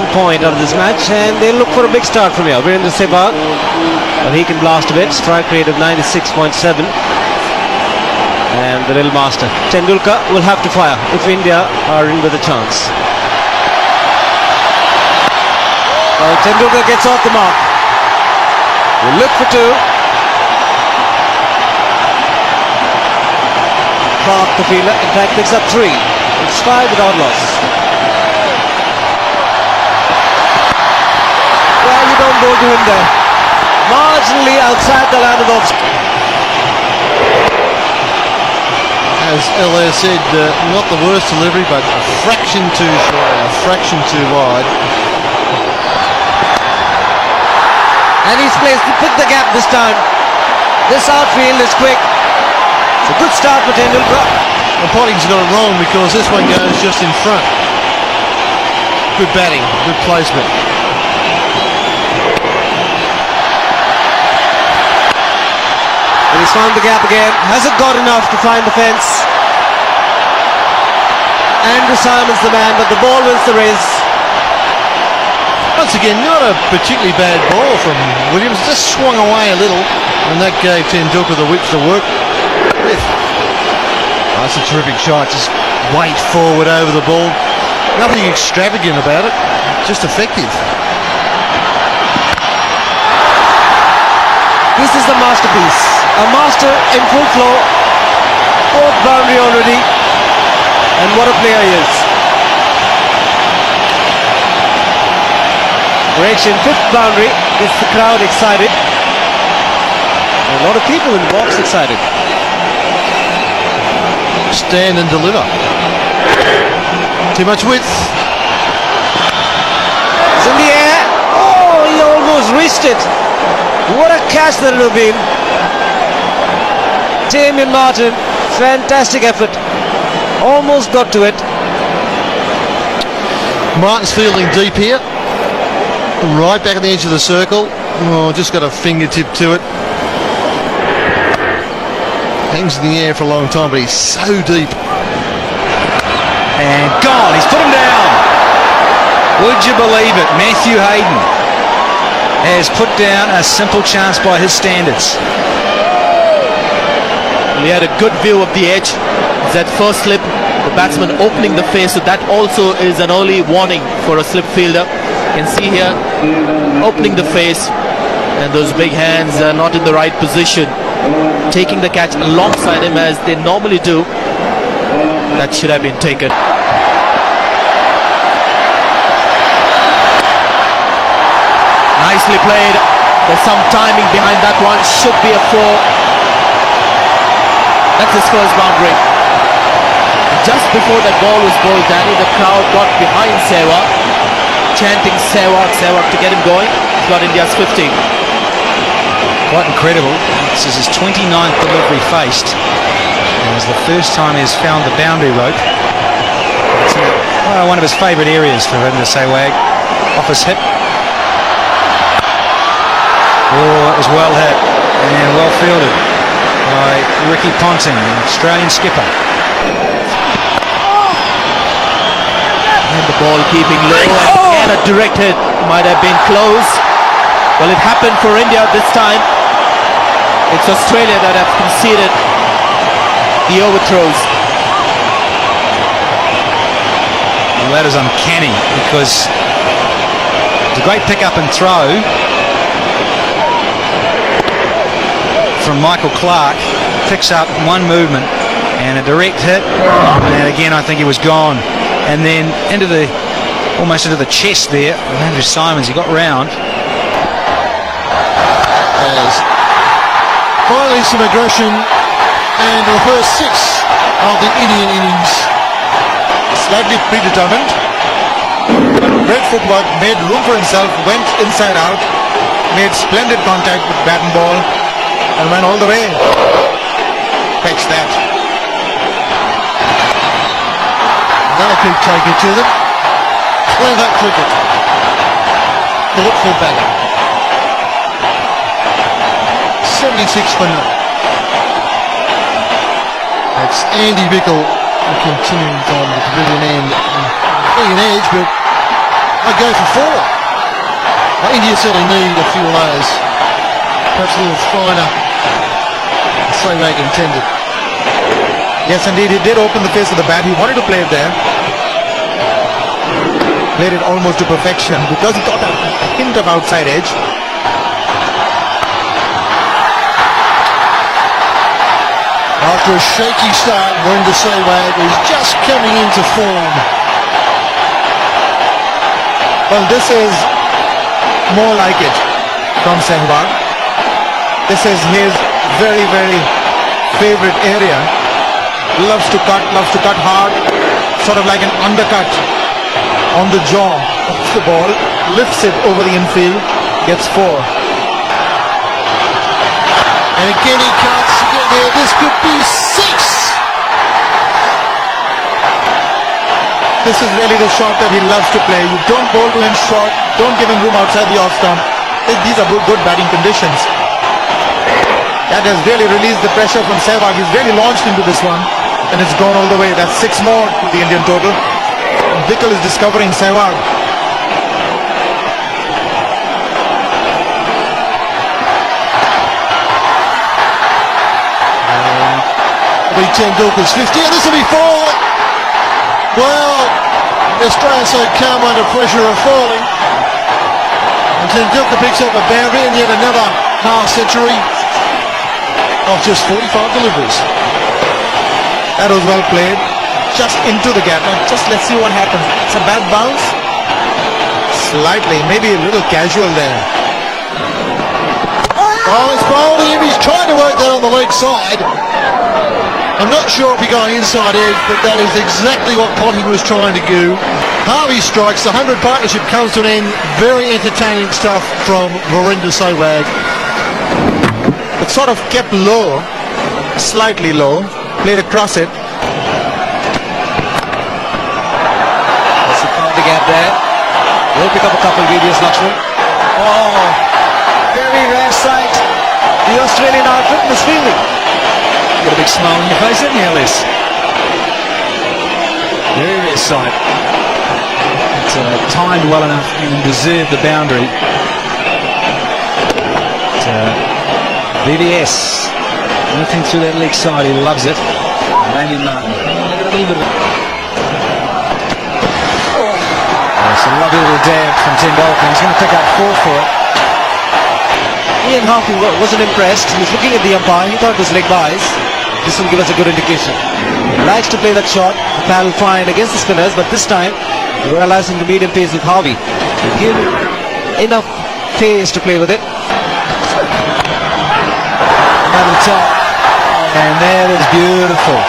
1 point out of this match, and they'll look for a big start from here. Virendra Sehwag, but he can blast a bit. Strike rate of 96.7. And the little master Tendulkar will have to fire if India are in with a chance. Well, Tendulkar gets off the mark. We'll look for two. Clark, the fielder, in fact picks up 3. It's 5 without loss. Well, you don't go to him there. Marginally outside the line of offside. As LA said, not the worst delivery, but a fraction too short and a fraction too wide. And he's placed to pick the gap this time. This outfield is quick. It's a good start for Tendulkar. And Potting's got it wrong because this one goes just in front. Good batting, good placement. And he's found the gap again. Hasn't got enough to find the fence. Andrew Simon's the man, but the ball wins the race. Once again, not a particularly bad ball from Williams. Just swung away a little, and that gave Tendulkar the whips to work with. That's a terrific shot. Just weight forward over the ball. Nothing extravagant about it. Just effective. This is the masterpiece. A master in full flow. 4th boundary already. And what a player he is. Direction 5th boundary. Gets the crowd excited. And a lot of people in the box excited. Stand and deliver. Too much width. It's in the air. Oh, he almost reached it. What a catch that would have been. Damien Martin, fantastic effort. Almost got to it. Martin's fielding deep here. Right back at the edge of the circle. Oh, just got a fingertip to it. Hangs in the air for a long time, but he's so deep. And gone. He's put him down. Would you believe it? Matthew Hayden has put down a simple chance by his standards. He had a good view of the edge. That first slip, the batsman opening the face, so that also is an early warning for a slip fielder. You can see here, opening the face, and those big hands are not in the right position. Taking the catch alongside him as they normally do. That should have been taken. Nicely played. There's some timing behind that one. Should be a 4. That's his first boundary. Just before that ball was bowled, Danny, the crowd got behind Sehwag, chanting Sehwag, Sehwag to get him going. He's got India's 15. Quite incredible. This is his 29th delivery faced. And it's the first time he's found the boundary rope. It's one of his favourite areas for him to Sehwag. Off his hip. Oh, it was well hit and well fielded by Ricky Ponting, the Australian skipper. And the ball keeping low, and a direct hit might have been close. Well, it happened for India this time. It's Australia that have conceded the overthrows. Well, that is uncanny because it's a great pick up and throw from Michael Clark. Picks up one movement and a direct hit, and again I think he was gone, and then almost into the chest there of Andrew Simons. He got round. As finally some aggression, and the first 6 of the Indian innings. Slightly predetermined. Great footwork, made room for himself, went inside out, made splendid contact with bat and ball, and went all the way. Fetch that. They'll keep taking to them. Clever cricket. Thoughtful batting. 76 for none. That's Andy Bickle continuing from the pavilion end. Brilliant edge, but I go for 4. India certainly need a few layers. Perhaps a little finer. So they intended. Yes, indeed, he did open the face of the bat. He wanted to play it there. Played it almost to perfection because he got a hint of outside edge. After a shaky start, Virender Sehwag is just coming into form. Well, this is more like it from Sehwag. This is his very, very favorite area. Loves to cut hard, sort of like an undercut on the jaw of the ball, lifts it over the infield, gets 4. And again he can't get there. This could be 6. This is really the shot that he loves to play. You don't bowl to him short, don't give him room outside the off stump. These are good batting conditions. That has really released the pressure from Sehwag. He's really launched into this one, and it's gone all the way. That's 6 more to the Indian total. Bickel is discovering Sehwag. Tendulkar's 50, and this will be 4. Well, Australia so calm under pressure of falling. And Tendulkar picks up a boundary and yet another half century of just 45 deliveries. That was well played. Just into the gap. Now just let's see what happens. It's a bad bounce. Slightly, maybe a little casual there. Oh, it's bowled him. He's trying to work that on the leg side. I'm not sure if he got inside edge, but that is exactly what Potting was trying to do. Harvey strikes. The 100 partnership comes to an end. Very entertaining stuff from Virender Sehwag. It sort of kept low, slightly low, played across it. That's the gap there. We'll pick up a couple of videos, Lakshman. Oh, very rare sight. The Australian outfit was fielding. Got a big smile on your face, haven't you, Alice? Very rare sight. It's timed well enough and deserved the boundary. VVS. Anything through that leg side, he loves it. Randy Martin. Look at a little bit of It's a lovely little dab from Tendulkar. He's going to pick up 4 for it. Ian Harvey wasn't impressed. He was looking at the umpire. He thought it was leg byes. This will give us a good indication. He likes to play that shot. The paddle fine against the spinners, but this time realizing the medium pace with Harvey. Give him enough pace to play with it. Another top. And that is beautiful.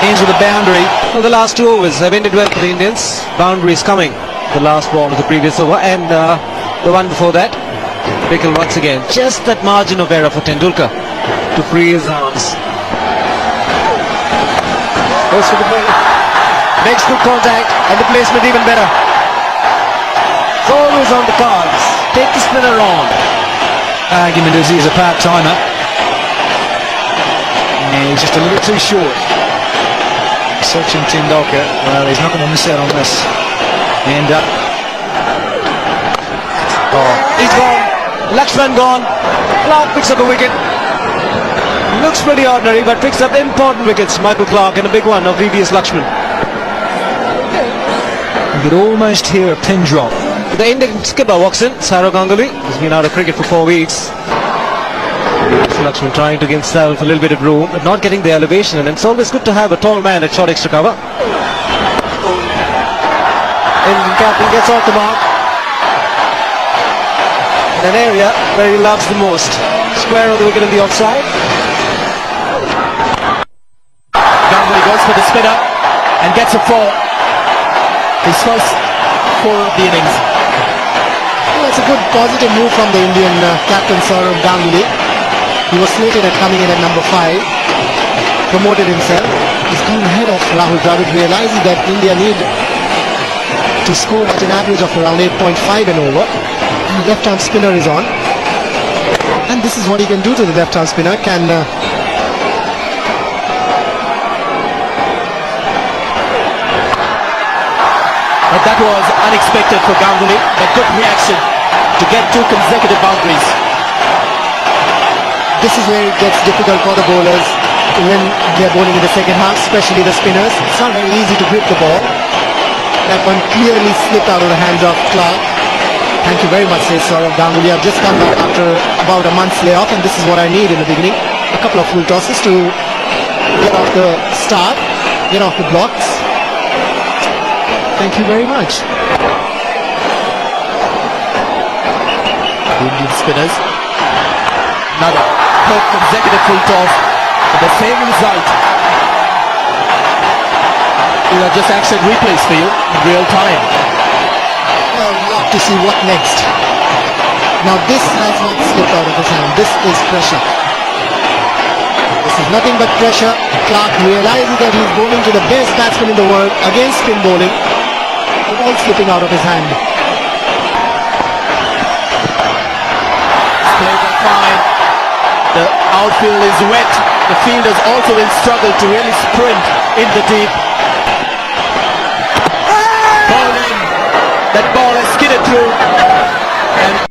Ends with a boundary. Well, the last 2 overs have ended well for the Indians. Boundaries coming. The last ball of the previous over and the one before that. Bickel once again. Just that margin of error for Tendulkar to free his arms. Goes for the ball. Makes good contact and the placement even better. It's always on the cards. Take the spinner on. Argument is he's a part-timer. And he's just a little too short. Sachin Tendulkar, well, he's not going to miss out on this. And he's gone. Lakshman gone. Clark picks up a wicket. Looks pretty ordinary, but picks up important wickets. Michael Clark and a big one of VVS Lakshman. you could almost hear a pin drop. The Indian skipper walks in. Saurav Ganguly has been out of cricket for 4 weeks. Lakshman trying to give himself a little bit of room, but not getting the elevation, and it's always good to have a tall man at short extra cover. Indian captain gets off the mark in an area where he loves the most. Square of the wicket in the offside. Ganguly goes for the spinner and gets a 4. His first 4 of the innings. Well, it's a good positive move from the Indian captain Saurav Ganguly. He was slated at coming in at number 5, promoted himself. He's gone ahead of Rahul Dravid, realizing that India need to score at an average of around 8.5 and over. And the left-arm spinner is on. And this is what he can do to the left-arm spinner. Can But that was unexpected for Ganguly, but good reaction to get 2 consecutive boundaries. This is where it gets difficult for the bowlers when they're bowling in the second half, especially the spinners. It's not very easy to grip the ball. That one clearly slipped out of the hands of Clark. Thank you very much, says Saurav Ganguly. I've just come back after about a month's layoff, and this is what I need in the beginning. A couple of full tosses to get off the start, get off the blocks. Thank you very much. The Indian spinners. Another third consecutive full toss with the same result. These are just action replays for you in real time. Well, we'll have to see what next. Now this has not slipped out of his hand. This is pressure. This is nothing but pressure. Clark realizes that he's bowling to the best batsman in the world against spin bowling. The ball slipping out of his hand. Played that fine. The outfield is wet. The fielders also will struggle to really sprint in the deep. Ball in. That ball has skidded through. And